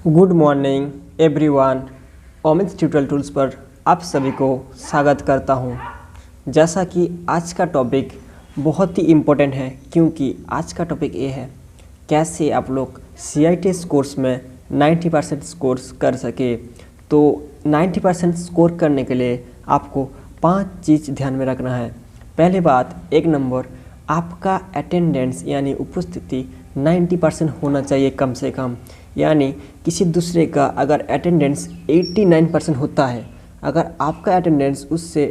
Good morning everyone. Omics tutorial tools पर आप सभी को स्वागत करता हूं। जैसा कि आज का टॉपिक बहुत ही इम्पोर्टेंट है, क्योंकि आज का टॉपिक ये है कैसे आप लोग CITS कोर्स में 90% स्कोर्स कर सके। तो 90% स्कोर करने के लिए आपको 5 चीज़ ध्यान में रखना है। पहली बात, 1 नंबर, आपका अटेंडेंस यानी उपस्थिति 90% होना चाहिए कम से कम। यानी किसी दूसरे का अगर अटेंडेंस 89% होता है, अगर आपका अटेंडेंस उससे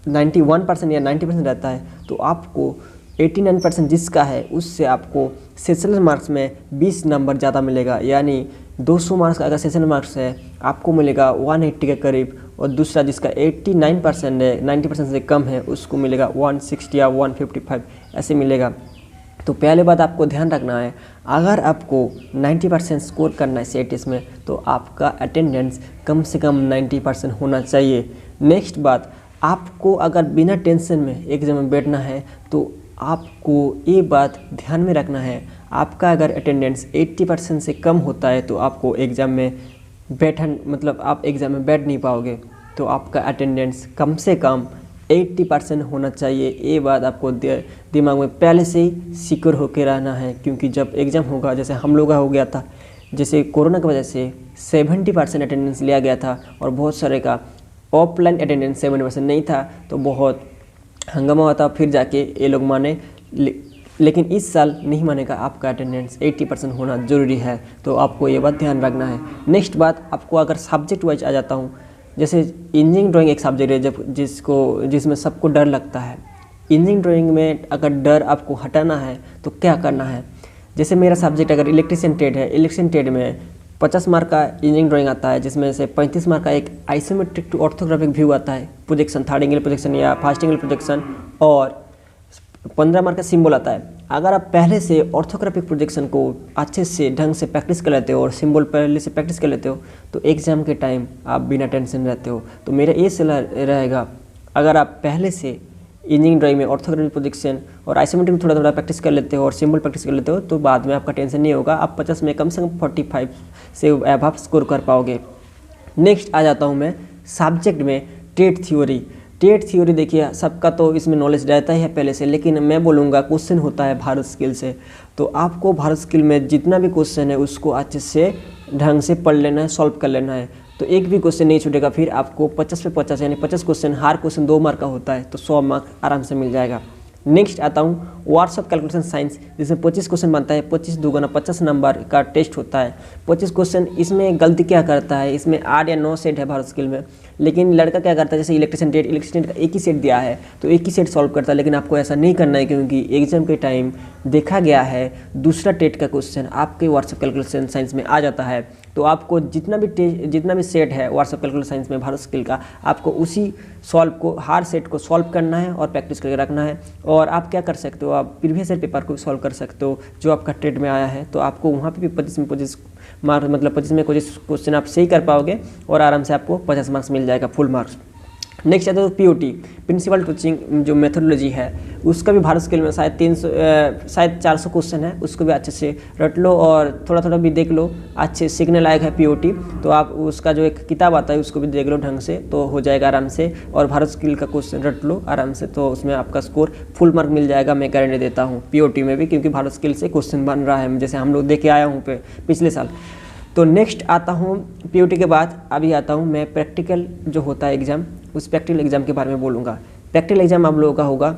91% या 90% रहता है, तो आपको 89% जिसका है उससे आपको सेशनल मार्क्स में 20 नंबर ज़्यादा मिलेगा। यानी 200 मार्क्स का अगर सेशनल मार्क्स है, आपको मिलेगा 180 के करीब, और दूसरा जिसका 89% है, 90% से कम है, उसको मिलेगा 160 या 155 ऐसे मिलेगा। तो पहले बात आपको ध्यान रखना है, अगर आपको 90% स्कोर करना है CITS में, तो आपका अटेंडेंस कम से कम 90% होना चाहिए। नेक्स्ट बात, आपको अगर बिना टेंशन में एग्जाम में बैठना है, तो आपको ये बात ध्यान में रखना है, आपका अगर अटेंडेंस 80% से कम होता है, तो आपको एग्ज़ाम में आप एग्ज़ाम में बैठ नहीं पाओगे। तो आपका अटेंडेंस कम से कम 80% होना चाहिए। ये बात आपको दिमाग में पहले से ही सिक्योर होकर रहना है, क्योंकि जब एग्ज़ाम होगा, जैसे हम लोग का हो गया था, जैसे कोरोना की वजह से 70% अटेंडेंस लिया गया था, और बहुत सारे का ऑफलाइन अटेंडेंस 70% नहीं था, तो बहुत हंगामा हुआ था, फिर जाके ये लोग माने। लेकिन इस साल नहीं मानेगा, आपका अटेंडेंस 80% होना ज़रूरी है। तो आपको ये बात ध्यान रखना है। नेक्स्ट बात, आपको अगर सब्जेक्ट वाइज आ जाता हूँ, जैसे इंजीनियरिंग ड्राइंग एक सब्जेक्ट है जिसमें सबको डर लगता है। इंजीनियरिंग ड्राइंग में अगर डर आपको हटाना है तो क्या करना है, जैसे मेरा सब्जेक्ट अगर इलेक्ट्रिशियन ट्रेड है, इलेक्ट्रिशियन ट्रेड में 50 मार्क का इंजीनियरिंग ड्राइंग आता है, जिसमें से 35 मार्क का एक आइसोमेट्रिक टू ऑर्थोग्राफिक व्यू आता है, प्रोजेक्शन, थर्ड एंगल प्रोजेक्शन या फर्स्ट एंगल प्रोजेक्शन, और 15 मार्क का सिंबल आता है। अगर आप पहले से ऑर्थोग्राफिक प्रोजेक्शन को अच्छे से ढंग से प्रैक्टिस कर लेते हो और सिंबल पहले से प्रैक्टिस कर लेते हो, तो एग्ज़ाम के टाइम आप बिना टेंशन रहते हो। तो मेरा ये सलाह रहेगा, अगर आप पहले से इंजीनियरिंग ड्राइंग में ऑर्थोग्राफिक प्रोजेक्शन और आइसोमेट्रिक में थोड़ा थोड़ा प्रैक्टिस कर लेते हो और सिंबल प्रैक्टिस कर लेते हो, तो बाद में आपका टेंशन नहीं होगा। आप 50 में कम से कम 45 से अबव स्कोर कर पाओगे। नेक्स्ट आ जाता हूँ मैं सब्जेक्ट में टेट थ्योरी। टेट थ्योरी देखिए, सबका तो इसमें नॉलेज रहता ही है पहले से, लेकिन मैं बोलूँगा क्वेश्चन होता है भारत स्किल से। तो आपको भारत स्किल में जितना भी क्वेश्चन है उसको अच्छे से ढंग से पढ़ लेना है, सॉल्व कर लेना है। तो एक भी क्वेश्चन नहीं छूटेगा। फिर आपको 50 पे 50 यानी 50 क्वेश्चन, हर क्वेश्चन 2 मार्क का होता है, तो 100 मार्क आराम से मिल जाएगा। नेक्स्ट आता हूँ वर्ड्स ऑफ कैलकुलेशन साइंस, जिसमें 25 क्वेश्चन बनता है, 25 दूगुना 50 नंबर का टेस्ट होता है। 25 क्वेश्चन, इसमें गलती क्या करता है, इसमें 8 या 9 सेट है भारत स्किल में, लेकिन लड़का क्या करता है, जैसे इलेक्ट्रिशियन का एक ही सेट दिया है तो एक ही सेट सॉल्व करता है। लेकिन आपको ऐसा नहीं करना है, क्योंकि एग्जाम के टाइम देखा गया है दूसरा टेट का क्वेश्चन आपके वर्ड्स ऑफ कैलकुलेशन साइंस में आ जाता है। तो आपको जितना भी सेट है वर्ड्स ऑफ कैलकुलेशन साइंस में भारत स्किल का, आपको उसी हर सेट को सॉल्व करना है और प्रैक्टिस करके रखना है। और आप क्या कर सकते हो, आप प्रीवियस ईयर पेपर को सॉल्व कर सकते हो जो आपका टेट में आया है। तो आपको वहाँ पे भी 25 में 25 मार्क्स, मतलब 25 में 25 क्वेश्चन आप सही कर पाओगे, और आराम से आपको 50 मार्क्स मिल जाएगा, फुल मार्क्स। नेक्स्ट आता है POT, प्रिंसिपल टीचिंग जो मेथोडोलॉजी है, उसका भी भारत स्किल में शायद 400 क्वेश्चन है, उसको भी अच्छे से रट लो और थोड़ा थोड़ा भी देख लो। अच्छे सीखने लायक है POT, तो आप उसका जो एक किताब आता है उसको भी देख लो ढंग से, तो हो जाएगा आराम से। और भारत स्किल का क्वेश्चन रट लो आराम से, तो उसमें आपका स्कोर फुल मार्क मिल जाएगा। मैं गारंटी देता हूँ POT में भी, क्योंकि भारत स्किल से क्वेश्चन बन रहा है, जैसे हम लोग देख के आया हूँ पिछले साल। तो नेक्स्ट आता हूँ POT के बाद अभी आता हूँ मैं प्रैक्टिकल जो होता है एग्ज़ाम, उस प्रैक्टिकल एग्ज़ाम के बारे में बोलूँगा। प्रैक्टिकल एग्ज़ाम आप लोगों का होगा,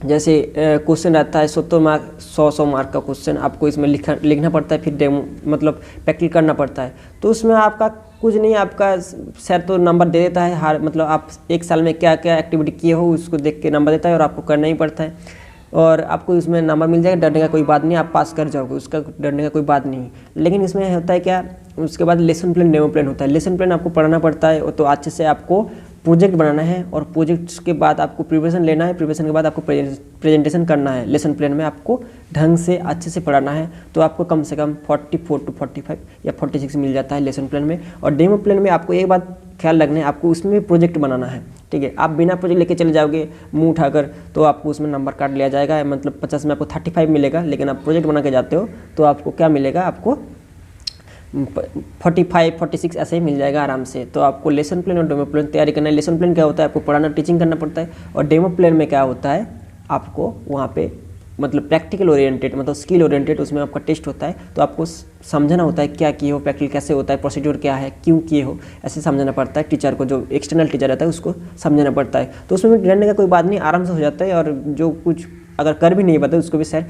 जैसे क्वेश्चन रहता है 70 मार्क, 100 मार्क का क्वेश्चन आपको इसमें लिखना पड़ता है, फिर डेमो प्रैक्टिकल करना पड़ता है। तो उसमें आपका कुछ नहीं, आपका सर तो नंबर दे देता है, आप एक साल में क्या क्या एक्टिविटी किए हो उसको देख के नंबर देता है, और आपको करना ही पड़ता है, और आपको इसमें नंबर मिल जाएगा। डरने का कोई बात नहीं, आप पास कर जाओगे, उसका डरने का कोई बात नहीं। लेकिन इसमें होता है क्या, उसके बाद लेसन प्लान, डेमो प्लान होता है। लेसन प्लान आपको पढ़ना पड़ता है, तो अच्छे से आपको प्रोजेक्ट बनाना है, और प्रोजेक्ट्स के बाद आपको प्रिपरेशन लेना है, प्रिपरेशन के बाद आपको प्रेजेंटेशन करना है। लेसन प्लान में आपको ढंग से अच्छे से पढ़ाना है, तो आपको कम से कम 44 to 45 या 46 मिल जाता है लेसन प्लान में। और डेमो प्लान में आपको एक बात ख्याल रखना है, आपको उसमें प्रोजेक्ट बनाना है, ठीक है। आप बिना प्रोजेक्ट लेके चले जाओगे मुंह उठाकर, तो आपको उसमें नंबर काट लिया जाएगा, मतलब 50 में आपको 35 मिलेगा। लेकिन आप प्रोजेक्ट बना के जाते हो तो आपको क्या मिलेगा, आपको 45-46 ऐसे ही मिल जाएगा आराम से। तो आपको लेसन प्लान और डेमो प्लान तैयारी करना है। लेसन प्लान क्या होता है, आपको पढ़ाना टीचिंग करना पड़ता है, और डेमो प्लान में क्या होता है, आपको वहाँ पे मतलब प्रैक्टिकल ओरिएंटेड, मतलब स्किल ओरिएंटेड, उसमें आपका टेस्ट होता है। तो आपको समझना होता है क्या किए हो, प्रैक्टिकल कैसे होता है, प्रोसीड्यूर क्या है, क्यों किए हो, ऐसे समझना पड़ता है। टीचर को, जो एक्सटर्नल टीचर रहता है, उसको समझाना पड़ता है। तो उसमें डरने का कोई बात नहीं, आराम से हो जाता है। और जो कुछ अगर कर भी नहीं पाते उसको भी सर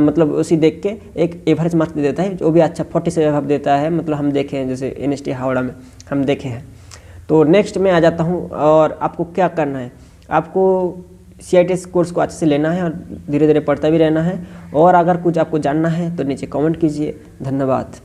मतलब उसी देख के एक एवरेज मार्क्स दे देता है, जो भी अच्छा 40 से अब देता है। मतलब हम देखे हैं, जैसे NST हावड़ा में हम देखे हैं। तो नेक्स्ट में आ जाता हूँ, और आपको क्या करना है, आपको CITS कोर्स को अच्छे से लेना है और धीरे धीरे पढ़ता भी रहना है। और अगर कुछ आपको जानना है तो नीचे कमेंट कीजिए। धन्यवाद।